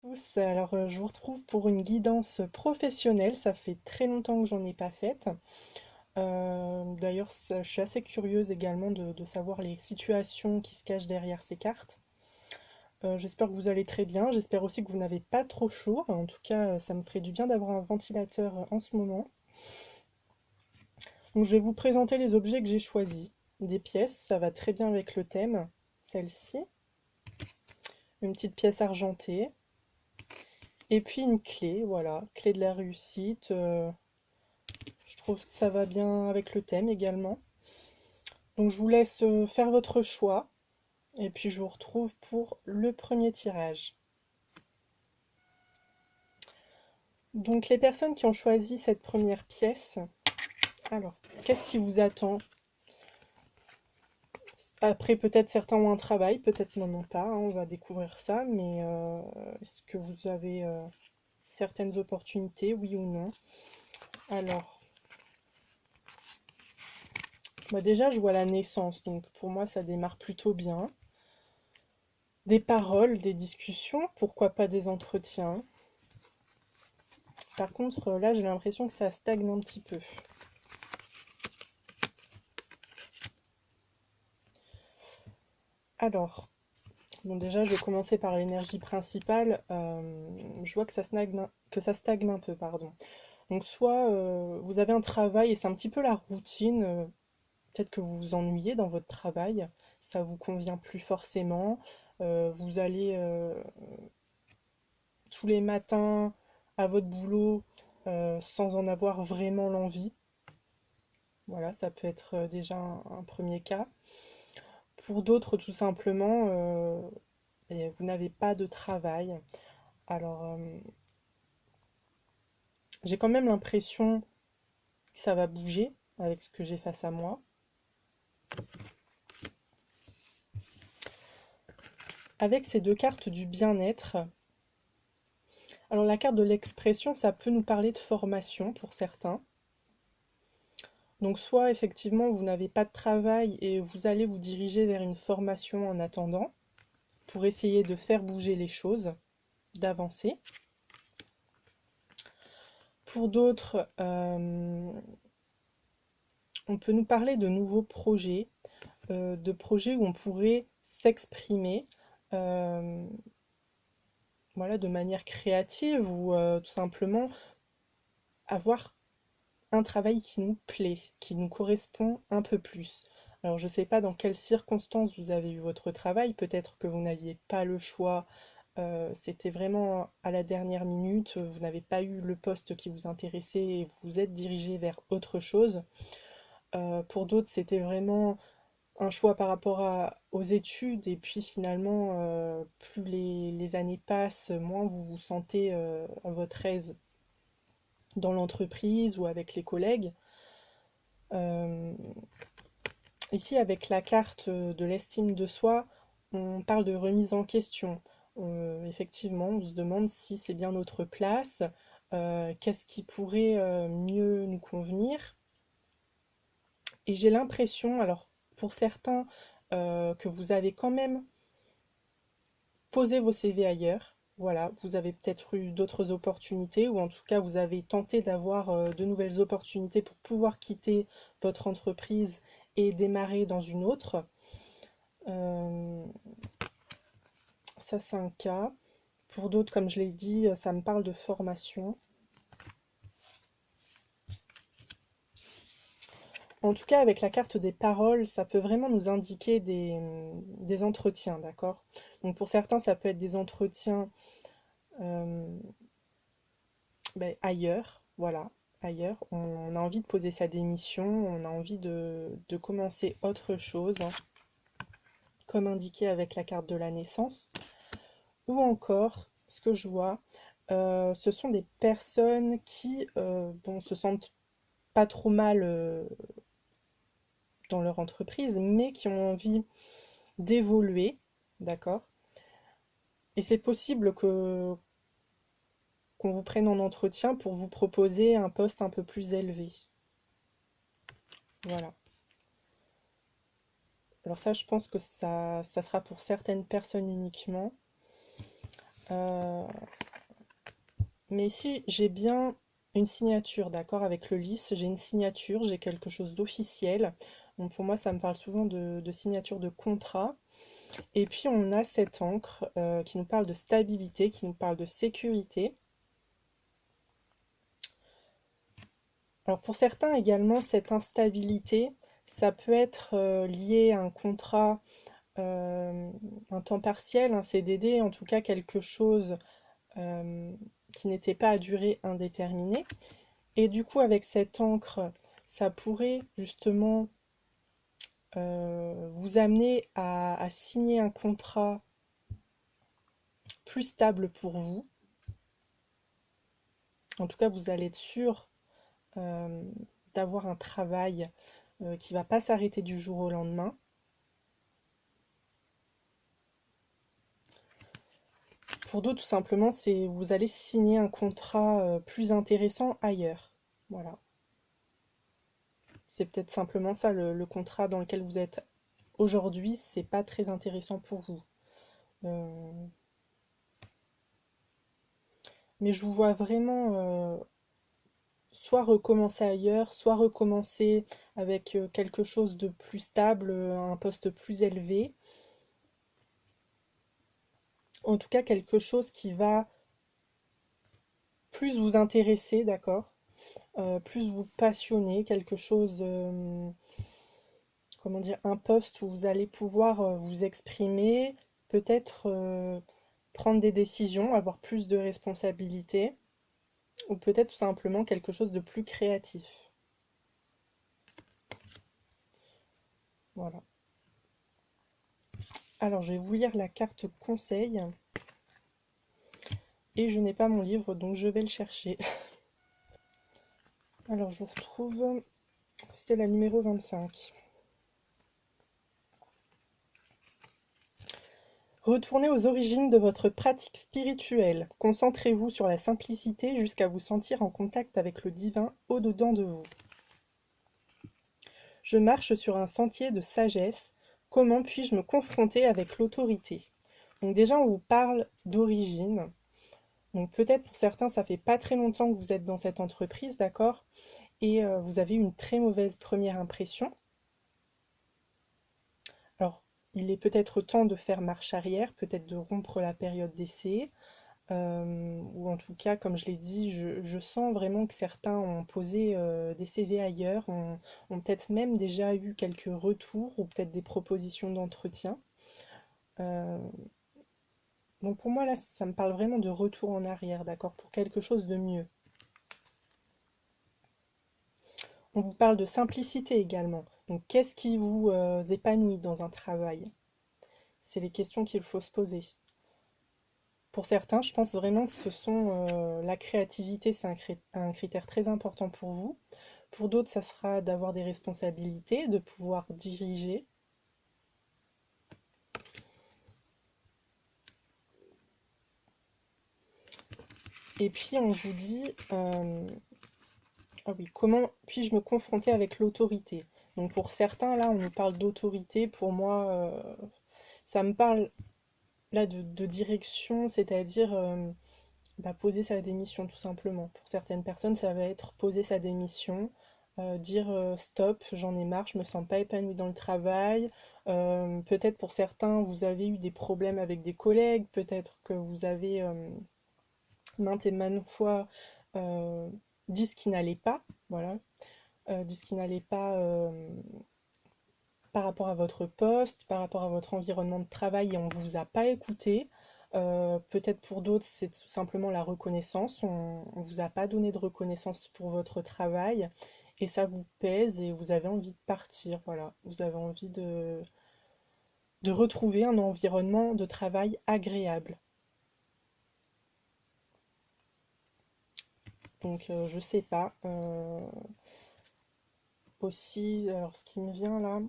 Tous. Alors, je vous retrouve pour une guidance professionnelle. Ça fait très longtemps que j'en ai pas faite. D'ailleurs, je suis assez curieuse également de savoir les situations qui se cachent derrière ces cartes. J'espère que vous allez très bien. J'espère aussi que vous n'avez pas trop chaud. En tout cas, ça me ferait du bien d'avoir un ventilateur en ce moment. Donc, je vais vous présenter les objets que j'ai choisis. Des pièces, ça va très bien avec le thème. Celle-ci, une petite pièce argentée. Et puis une clé, voilà, clé de la réussite. Je trouve que ça va bien avec le thème également. Donc je vous laisse faire votre choix. Et puis je vous retrouve pour le premier tirage. Donc les personnes qui ont choisi cette première pièce, alors, qu'est-ce qui vous attend? Après, peut-être certains ont un travail, peut-être n'en ont pas, hein, on va découvrir ça, mais est-ce que vous avez certaines opportunités, oui ou non? Alors, moi déjà je vois la naissance, donc pour moi ça démarre plutôt bien. Des paroles, des discussions, pourquoi pas des entretiens. Par contre, là j'ai l'impression que ça stagne un petit peu. Alors, bon déjà je vais commencer par l'énergie principale. Je vois que ça stagne un peu, pardon. Donc soit vous avez un travail et c'est un petit peu la routine. Peut-être que vous vous ennuyez dans votre travail, ça vous convient plus forcément. Vous allez tous les matins à votre boulot sans en avoir vraiment l'envie. Voilà, ça peut être déjà un premier cas. Pour d'autres, tout simplement, vous n'avez pas de travail. Alors, j'ai quand même l'impression que ça va bouger avec ce que j'ai face à moi. Avec ces deux cartes du bien-être, alors la carte de l'expression, ça peut nous parler de formation pour certains. Donc soit effectivement vous n'avez pas de travail et vous allez vous diriger vers une formation en attendant pour essayer de faire bouger les choses, d'avancer. Pour d'autres, on peut nous parler de nouveaux projets, de projets où on pourrait s'exprimer voilà, de manière créative ou tout simplement avoir un travail qui nous plaît, qui nous correspond un peu plus. Alors je ne sais pas dans quelles circonstances vous avez eu votre travail, peut-être que vous n'aviez pas le choix, c'était vraiment à la dernière minute, vous n'avez pas eu le poste qui vous intéressait et vous vous êtes dirigé vers autre chose. Pour d'autres, c'était vraiment un choix par rapport aux études et puis finalement, plus les années passent, moins vous vous sentez à votre aise dans l'entreprise ou avec les collègues. Euh, Ici, avec la carte de l'estime de soi, on parle de remise en question. Effectivement, on se demande si c'est bien notre place, qu'est-ce qui pourrait mieux nous convenir. Et j'ai l'impression, alors pour certains, que vous avez quand même posé vos CV ailleurs. Voilà, vous avez peut-être eu d'autres opportunités ou en tout cas vous avez tenté d'avoir de nouvelles opportunités pour pouvoir quitter votre entreprise et démarrer dans une autre. Euh, Ça c'est un cas. Pour d'autres, comme je l'ai dit, ça me parle de formation. En tout cas, avec la carte des paroles, ça peut vraiment nous indiquer des entretiens, d'accord? Donc pour certains, ça peut être des entretiens euh, ailleurs, voilà, ailleurs. On a envie de poser sa démission, on a envie de commencer autre chose, hein, comme indiqué avec la carte de la naissance. Ou encore, ce que je vois, ce sont des personnes qui bon, se sentent pas trop mal dans leur entreprise, mais qui ont envie d'évoluer, d'accord? Et c'est possible qu'on vous prenne en entretien pour vous proposer un poste un peu plus élevé. Voilà. Alors ça, je pense que ça sera pour certaines personnes uniquement. Mais ici, j'ai bien une signature, d'accord, avec le lys, j'ai une signature, j'ai quelque chose d'officiel. Donc pour moi, ça me parle souvent de signature de contrat. Et puis on a cette encre qui nous parle de stabilité, qui nous parle de sécurité. Alors pour certains également, cette instabilité, ça peut être lié à un contrat, euh, un temps partiel, un CDD, en tout cas quelque chose euh, qui n'était pas à durée indéterminée. Et du coup, avec cette encre, ça pourrait justement vous amener à signer un contrat plus stable pour vous. En tout cas, vous allez être sûr euh, d'avoir un travail qui ne va pas s'arrêter du jour au lendemain. Pour d'autres, tout simplement, c'est vous allez signer un contrat plus intéressant ailleurs. Voilà. C'est peut-être simplement ça, le contrat dans lequel vous êtes aujourd'hui, c'est pas très intéressant pour vous. Euh, mais je vous vois vraiment soit recommencer ailleurs, soit recommencer avec quelque chose de plus stable, un poste plus élevé. En tout cas, quelque chose qui va plus vous intéresser, d'accord? Plus vous passionner, quelque chose, comment dire, un poste où vous allez pouvoir vous exprimer, peut-être prendre des décisions, avoir plus de responsabilités, ou peut-être tout simplement quelque chose de plus créatif. Voilà. Alors, je vais vous lire la carte conseil. Et je n'ai pas mon livre, donc je vais le chercher. Alors, je vous retrouve. C'était la numéro 25. Retournez aux origines de votre pratique spirituelle. Concentrez-vous sur la simplicité jusqu'à vous sentir en contact avec le divin au-dedans de vous. Je marche sur un sentier de sagesse. Comment puis-je me confronter avec l'autorité? Donc déjà, on vous parle d'origine. Donc peut-être pour certains, ça fait pas très longtemps que vous êtes dans cette entreprise, d'accord? Et vous avez eu une très mauvaise première impression. Alors, il est peut-être temps de faire marche arrière, peut-être de rompre la période d'essai, ou en tout cas, comme je l'ai dit, je sens vraiment que certains ont posé des CV ailleurs, ont peut-être même déjà eu quelques retours ou peut-être des propositions d'entretien. Euh, donc pour moi, là, ça me parle vraiment de retour en arrière, d'accord, pour quelque chose de mieux. On vous parle de simplicité également. Donc qu'est-ce qui vous épanouit dans un travail? C'est les questions qu'il faut se poser. Pour certains, je pense vraiment que ce sont la créativité, c'est un critère très important pour vous. Pour d'autres, ça sera d'avoir des responsabilités, de pouvoir diriger. Et puis on vous dit, ah oui, comment puis-je me confronter avec l'autorité? Donc pour certains, là, on nous parle d'autorité. Pour moi, ça me parle là de direction, c'est-à-dire bah, poser sa démission tout simplement. Pour certaines personnes, ça va être poser sa démission, dire stop, j'en ai marre, je me sens pas épanouie dans le travail. Peut-être pour certains, vous avez eu des problèmes avec des collègues, peut-être que vous avez maintes et maintes fois euh, dit ce qui n'allait pas, voilà, dit ce qui n'allait pas par rapport à votre poste, par rapport à votre environnement de travail et on ne vous a pas écouté. Peut-être pour d'autres, c'est tout simplement la reconnaissance. On ne vous a pas donné de reconnaissance pour votre travail et ça vous pèse et vous avez envie de partir. Voilà, vous avez envie de retrouver un environnement de travail agréable. Donc, je sais pas. Aussi, alors ce qui me vient là,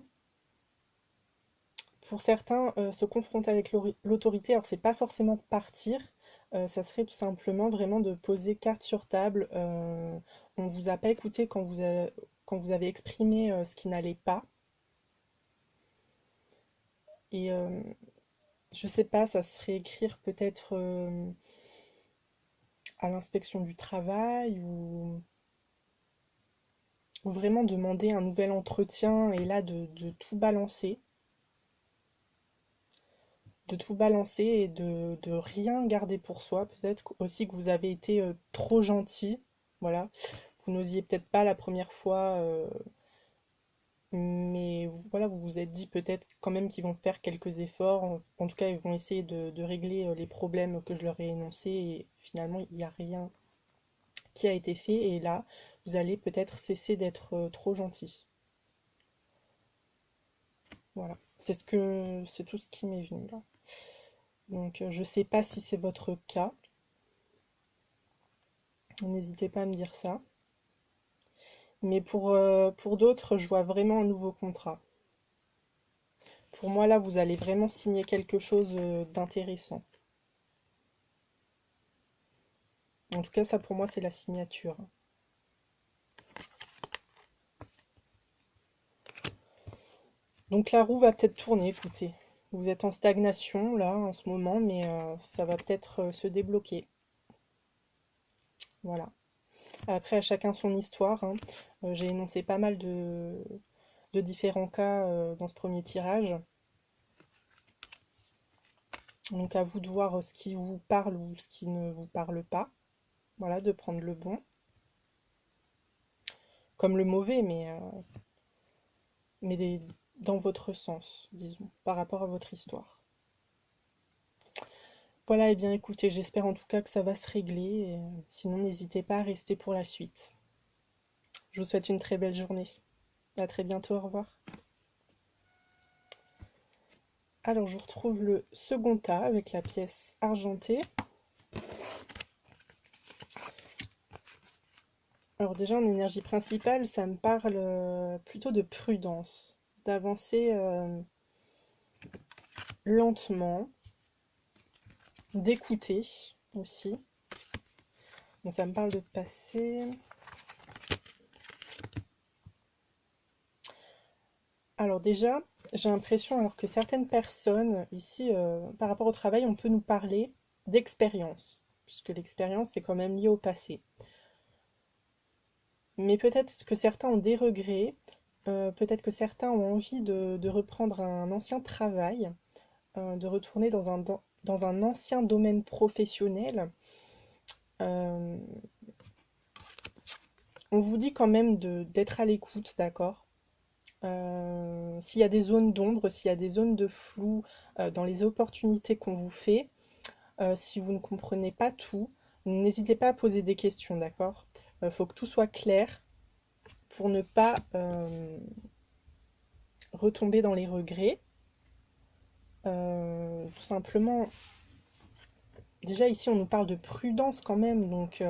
pour certains, se confronter avec l'autorité, alors c'est pas forcément partir, ça serait tout simplement vraiment de poser carte sur table. On vous a pas écouté quand vous avez exprimé ce qui n'allait pas. Et je sais pas, ça serait écrire peut-être à l'inspection du travail ou vraiment demander un nouvel entretien et là de tout balancer, et de rien garder pour soi. Peut-être aussi que vous avez été trop gentil, voilà. Vous n'osiez peut-être pas la première fois, mais voilà, vous vous êtes dit peut-être quand même qu'ils vont faire quelques efforts. En tout cas, ils vont essayer de régler les problèmes que je leur ai énoncés et finalement, il n'y a rien qui a été fait. Et là, vous allez peut-être cesser d'être trop gentil. Voilà, c'est tout ce qui m'est venu là. Donc, je sais pas si c'est votre cas. N'hésitez pas à me dire ça. Mais pour d'autres, je vois vraiment un nouveau contrat. Pour moi, là, vous allez vraiment signer quelque chose d'intéressant. En tout cas, ça pour moi, c'est la signature. Donc la roue va peut-être tourner, écoutez. Vous êtes en stagnation là en ce moment, mais ça va peut-être se débloquer. Voilà. Après, à chacun son histoire, hein. J'ai énoncé pas mal de différents cas dans ce premier tirage. Donc à vous de voir ce qui vous parle ou ce qui ne vous parle pas. Voilà, de prendre le bon. Comme le mauvais, mais dans votre sens, disons, par rapport à votre histoire. Voilà, et bien écoutez, j'espère en tout cas que ça va se régler. Sinon, n'hésitez pas à rester pour la suite. Je vous souhaite une très belle journée. À très bientôt, au revoir. Alors, je retrouve le second tas avec la pièce argentée. Alors déjà, en énergie principale, ça me parle plutôt de prudence, d'avancer lentement, d'écouter aussi. Bon, ça me parle de passer. Alors déjà, j'ai l'impression alors que certaines personnes ici, par rapport au travail, on peut nous parler d'expérience, puisque l'expérience, c'est quand même lié au passé. Mais peut-être que certains ont des regrets, peut-être que certains ont envie de reprendre un ancien travail, de retourner dans un ancien domaine professionnel. Euh, on vous dit quand même d'être à l'écoute, d'accord? S'il y a des zones d'ombre, s'il y a des zones de flou dans les opportunités qu'on vous fait, si vous ne comprenez pas tout, n'hésitez pas à poser des questions, d'accord? Il faut que tout soit clair pour ne pas retomber dans les regrets. Tout simplement, déjà ici on nous parle de prudence quand même, donc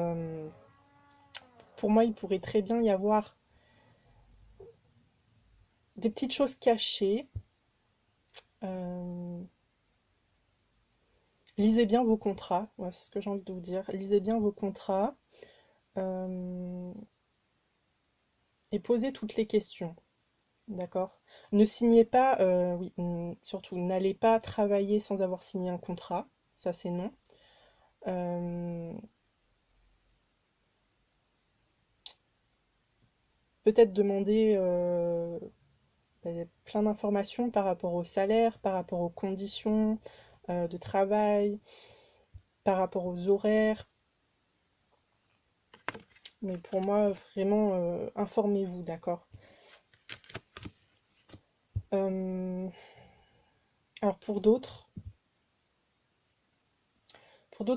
pour moi il pourrait très bien y avoir des petites choses cachées. Euh, lisez bien vos contrats, ouais, c'est ce que j'ai envie de vous dire. Lisez bien vos contrats euh, et posez toutes les questions, d'accord? Ne signez pas, oui, surtout n'allez pas travailler sans avoir signé un contrat, ça c'est non. Euh, Peut-être demander plein d'informations par rapport au salaire, par rapport aux conditions de travail, par rapport aux horaires. Mais pour moi, vraiment, informez-vous, d'accord? Euh, alors pour d'autres,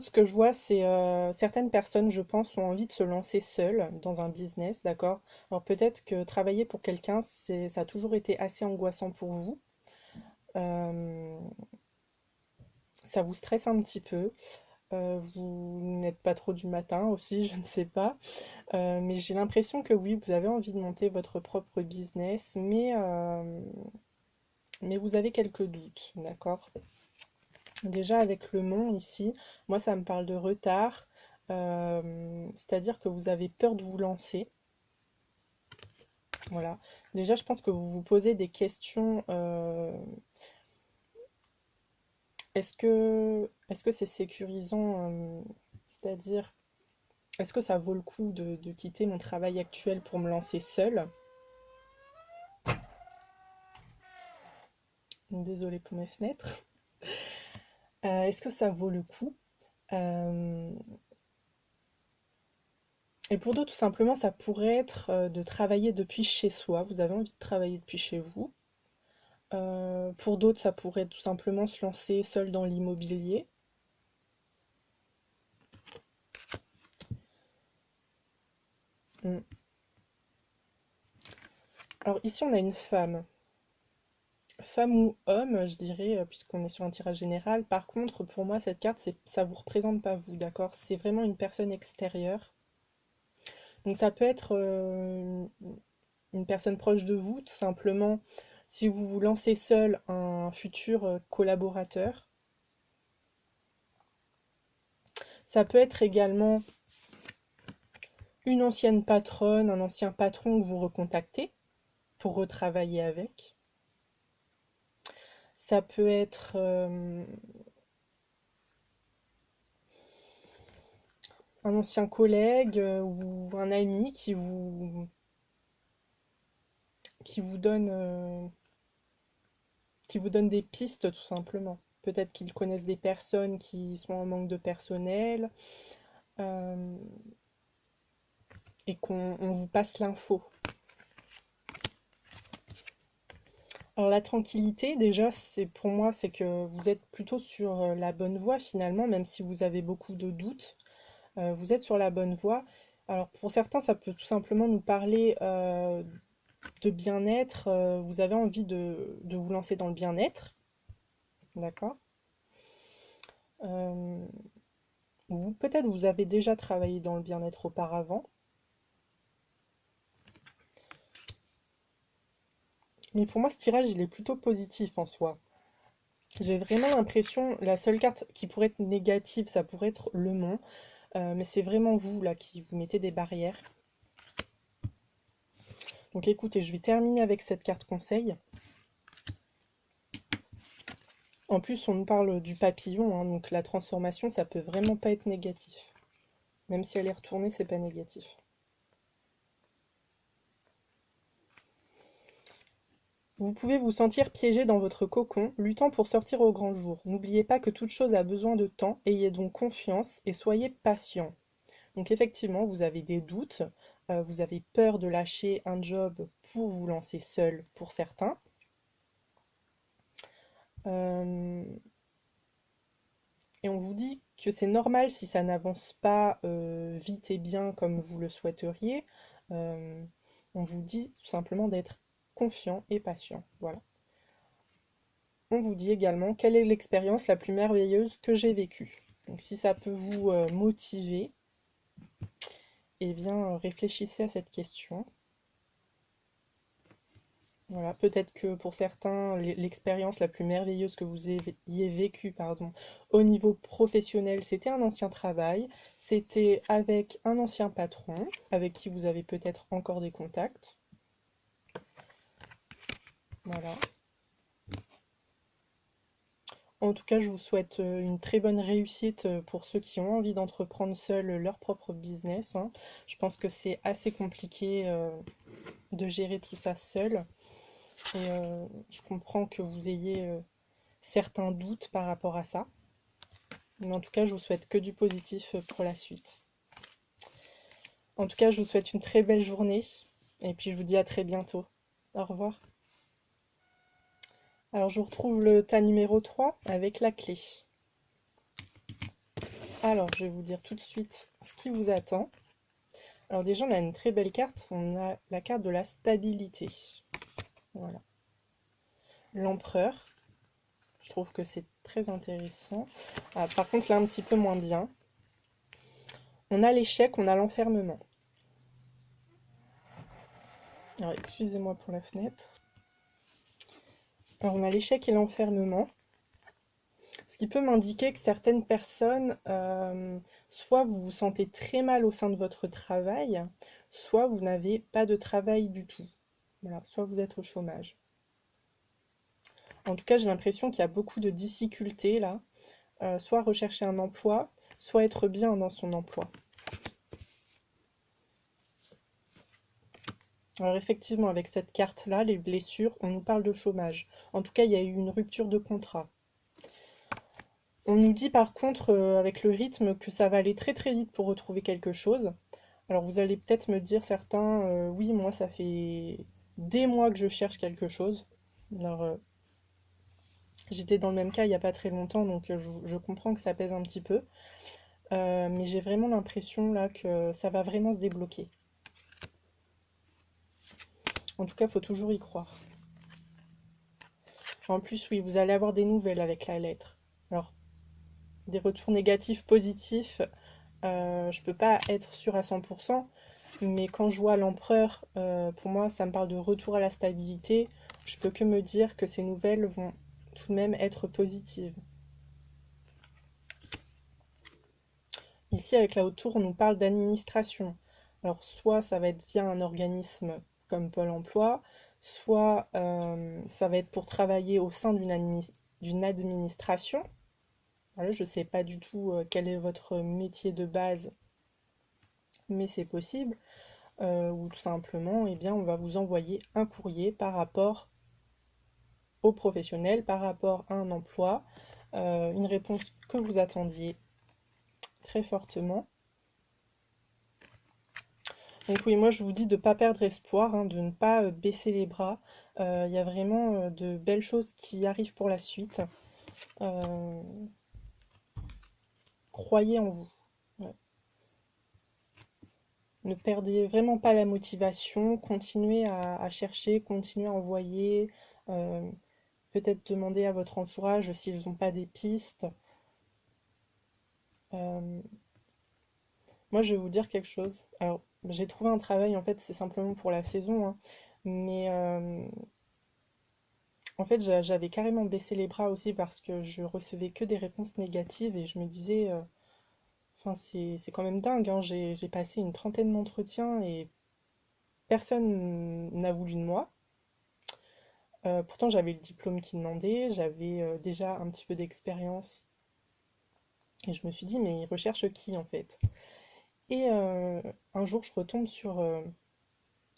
ce que je vois, c'est certaines personnes, je pense, ont envie de se lancer seules dans un business, d'accord? Alors peut-être que travailler pour quelqu'un, ça a toujours été assez angoissant pour vous. Euh, Ça vous stresse un petit peu. Vous n'êtes pas trop du matin aussi, je ne sais pas. Mais j'ai l'impression que oui, vous avez envie de monter votre propre business, mais vous avez quelques doutes, d'accord? Déjà avec le mont ici, moi ça me parle de retard, c'est-à-dire que vous avez peur de vous lancer. Voilà. Déjà, je pense que vous vous posez des questions. Est-ce que c'est sécurisant, c'est-à-dire est-ce que ça vaut le coup de quitter mon travail actuel pour me lancer seule? Désolée pour mes fenêtres. Est-ce que ça vaut le coup? Euh, Et pour d'autres, tout simplement, ça pourrait être de travailler depuis chez soi. Vous avez envie de travailler depuis chez vous. Pour d'autres, ça pourrait être tout simplement se lancer seul dans l'immobilier. Mm. Alors ici, on a une femme. Femme ou homme, je dirais, puisqu'on est sur un tirage général. Par contre, pour moi, cette carte, ça vous représente pas vous, d'accord? C'est vraiment une personne extérieure. Donc ça peut être une personne proche de vous, tout simplement, si vous vous lancez seul, un futur collaborateur. Ça peut être également une ancienne patronne, un ancien patron que vous recontactez pour retravailler avec. Ça peut être un ancien collègue ou un ami qui qui vous donne des pistes tout simplement. Peut-être qu'ils connaissent des personnes qui sont en manque de personnel euh, et qu'on vous passe l'info. Alors la tranquillité, déjà, c'est pour moi, c'est que vous êtes plutôt sur la bonne voie finalement, même si vous avez beaucoup de doutes, vous êtes sur la bonne voie. Alors pour certains, ça peut tout simplement nous parler de bien-être. Vous avez envie de vous lancer dans le bien-être, d'accord? Euh, Ou peut-être vous avez déjà travaillé dans le bien-être auparavant. Mais pour moi, ce tirage, il est plutôt positif en soi. J'ai vraiment l'impression, la seule carte qui pourrait être négative, ça pourrait être le mont. Mais c'est vraiment vous, là, qui vous mettez des barrières. Donc écoutez, je vais terminer avec cette carte conseil. En plus, on nous parle du papillon, hein, donc la transformation, ça peut vraiment pas être négatif. Même si elle est retournée, c'est pas négatif. Vous pouvez vous sentir piégé dans votre cocon, luttant pour sortir au grand jour. N'oubliez pas que toute chose a besoin de temps, ayez donc confiance et soyez patient. Donc effectivement, vous avez des doutes, vous avez peur de lâcher un job pour vous lancer seul pour certains. Euh, et on vous dit que c'est normal si ça n'avance pas vite et bien comme vous le souhaiteriez. Euh, on vous dit tout simplement d'être confiant et patient. Voilà. On vous dit également quelle est l'expérience la plus merveilleuse que j'ai vécue. Donc si ça peut vous motiver, eh bien réfléchissez à cette question. Voilà, peut-être que pour certains, l'expérience la plus merveilleuse que vous ayez vécue, pardon, au niveau professionnel, c'était un ancien travail, c'était avec un ancien patron, avec qui vous avez peut-être encore des contacts. Voilà. En tout cas, je vous souhaite une très bonne réussite pour ceux qui ont envie d'entreprendre seuls leur propre business, hein. Je pense que c'est assez compliqué de gérer tout ça seul. Et je comprends que vous ayez certains doutes par rapport à ça. Mais en tout cas, je vous souhaite que du positif pour la suite. En tout cas, je vous souhaite une très belle journée. Et puis, je vous dis à très bientôt. Au revoir. Alors, je vous retrouve le tas numéro 3 avec la clé. Alors, je vais vous dire tout de suite ce qui vous attend. Alors déjà, on a une très belle carte. On a la carte de la stabilité. Voilà. L'empereur. Je trouve que c'est très intéressant. Ah, par contre, là, un petit peu moins bien. On a l'échec, on a l'enfermement. Alors, excusez-moi pour la fenêtre. Alors, on a l'échec et l'enfermement. Ce qui peut m'indiquer que certaines personnes, soit vous vous sentez très mal au sein de votre travail, soit vous n'avez pas de travail du tout. Voilà, soit vous êtes au chômage. En tout cas, j'ai l'impression qu'il y a beaucoup de difficultés là. Soit rechercher un emploi, soit être bien dans son emploi. Alors effectivement, avec cette carte-là, les blessures, on nous parle de chômage. En tout cas, il y a eu une rupture de contrat. On nous dit par contre, avec le rythme, que ça va aller très très vite pour retrouver quelque chose. Alors vous allez peut-être me dire certains, oui, moi ça fait des mois que je cherche quelque chose. Alors j'étais dans le même cas il n'y a pas très longtemps, donc je comprends que ça pèse un petit peu. Mais j'ai vraiment l'impression là que ça va vraiment se débloquer. En tout cas, il faut toujours y croire. En plus, oui, vous allez avoir des nouvelles avec la lettre. Alors, des retours négatifs, positifs, je peux pas être sûre à 100%, mais quand je vois l'empereur, pour moi, ça me parle de retour à la stabilité. Je peux que me dire que ces nouvelles vont tout de même être positives. Ici, avec la haute tour, on nous parle d'administration. Alors, soit ça va être via un organisme comme Pôle emploi, soit ça va être pour travailler au sein d'une administration. Voilà, je ne sais pas du tout quel est votre métier de base, mais c'est possible. Ou tout simplement, eh bien, on va vous envoyer un courrier par rapport au professionnel, par rapport à un emploi, une réponse que vous attendiez très fortement. Donc oui, moi je vous dis de ne pas perdre espoir, hein, de ne pas baisser les bras. Il y a vraiment de belles choses qui arrivent pour la suite. Euh, Croyez en vous. Ouais. Ne perdez vraiment pas la motivation. Continuez à chercher, continuez à envoyer. euh, Peut-être demander à votre entourage s'ils n'ont pas des pistes. Euh, Moi je vais vous dire quelque chose. Alors j'ai trouvé un travail, en fait c'est simplement pour la saison, hein, mais en fait, j'avais carrément baissé les bras aussi parce que je recevais que des réponses négatives et je me disais, enfin, c'est quand même dingue, hein. J'ai passé une trentaine d'entretiens et personne n'a voulu de moi. Pourtant, j'avais le diplôme qu'ils demandaient, j'avais déjà un petit peu d'expérience et je me suis dit, mais ils recherchent qui en fait? Et un jour, je retombe sur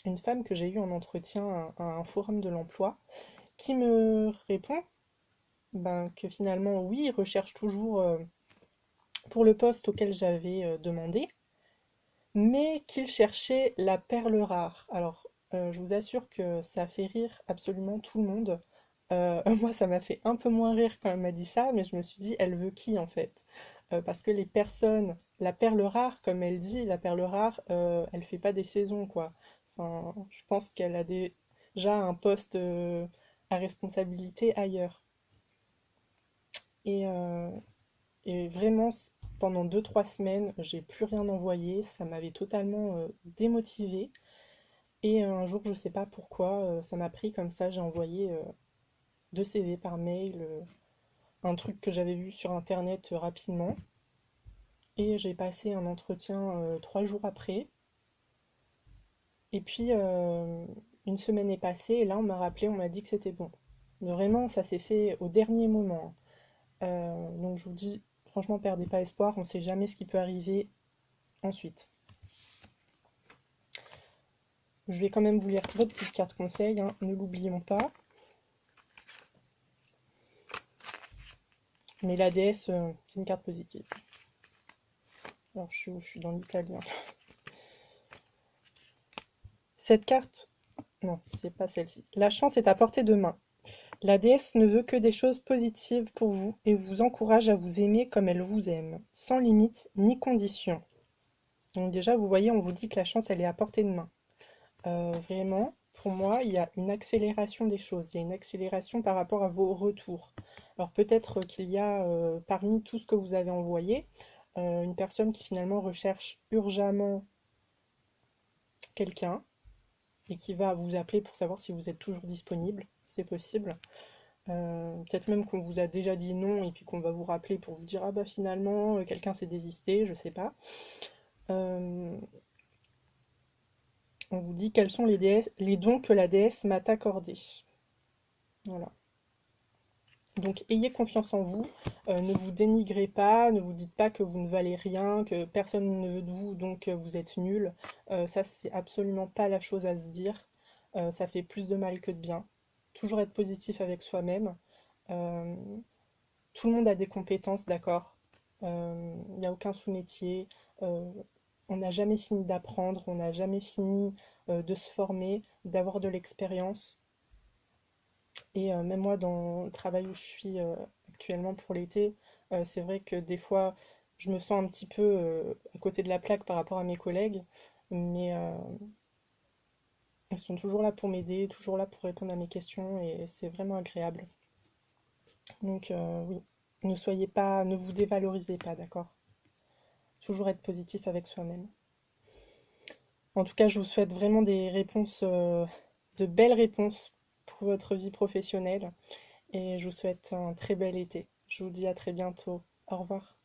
une femme que j'ai eue en entretien à un forum de l'emploi qui me répond ben, que finalement, oui, ils recherchent toujours pour le poste auquel j'avais demandé, mais qu'il cherchait la perle rare. Alors, je vous assure que ça a fait rire absolument tout le monde. Moi, ça m'a fait un peu moins rire quand elle m'a dit ça, mais je me suis dit, elle veut qui en fait? Parce que les personnes, la perle rare, comme elle dit, la perle rare, elle fait pas des saisons, quoi. Enfin, je pense qu'elle a déjà un poste à responsabilité ailleurs. Et, et vraiment, pendant 2 3 semaines, j'ai plus rien envoyé. Ça m'avait totalement démotivée. Et un jour, je sais pas pourquoi, ça m'a pris comme ça. J'ai envoyé 2 CV par mail, un truc que j'avais vu sur internet rapidement. Et j'ai passé un entretien 3 jours après. Et puis, une semaine est passée. Et là, on m'a rappelé, on m'a dit que c'était bon. Mais vraiment, ça s'est fait au dernier moment, hein. Donc, je vous dis, franchement, perdez pas espoir. On sait jamais ce qui peut arriver ensuite. Je vais quand même vous lire votre petite carte conseil, hein, ne l'oublions pas. Mais la déesse, c'est une carte positive. Alors je suis dans l'italien. Cette carte, non, c'est pas celle-ci. La chance est à portée de main. La déesse ne veut que des choses positives pour vous et vous encourage à vous aimer comme elle vous aime, sans limite ni condition. Donc déjà, vous voyez, on vous dit que la chance, elle est à portée de main. Vraiment, pour moi, il y a une accélération des choses, il y a une accélération par rapport à vos retours. Alors peut-être qu'il y a parmi tout ce que vous avez envoyé, une personne qui finalement recherche urgemment quelqu'un et qui va vous appeler pour savoir si vous êtes toujours disponible, c'est possible. Peut-être même qu'on vous a déjà dit non et puis qu'on va vous rappeler pour vous dire ah bah finalement quelqu'un s'est désisté, je sais pas. Euh, on vous dit quels sont les dons que la déesse m'a accordés. Voilà. Donc ayez confiance en vous, ne vous dénigrez pas, ne vous dites pas que vous ne valez rien, que personne ne veut de vous, donc vous êtes nul. Ça, c'est absolument pas la chose à se dire. Ça fait plus de mal que de bien. Toujours être positif avec soi-même. Euh, Tout le monde a des compétences, d'accord. Il n'y a aucun sous-métier. Euh, on n'a jamais fini d'apprendre, on n'a jamais fini de se former, d'avoir de l'expérience. Et même moi, dans le travail où je suis actuellement pour l'été, c'est vrai que des fois, je me sens un petit peu à côté de la plaque par rapport à mes collègues, mais ils sont toujours là pour m'aider, toujours là pour répondre à mes questions, et c'est vraiment agréable. Donc oui, ne vous dévalorisez pas, d'accord? Toujours être positif avec soi-même. En tout cas, je vous souhaite vraiment des réponses, de belles réponses pour votre vie professionnelle, et je vous souhaite un très bel été. Je vous dis à très bientôt. Au revoir.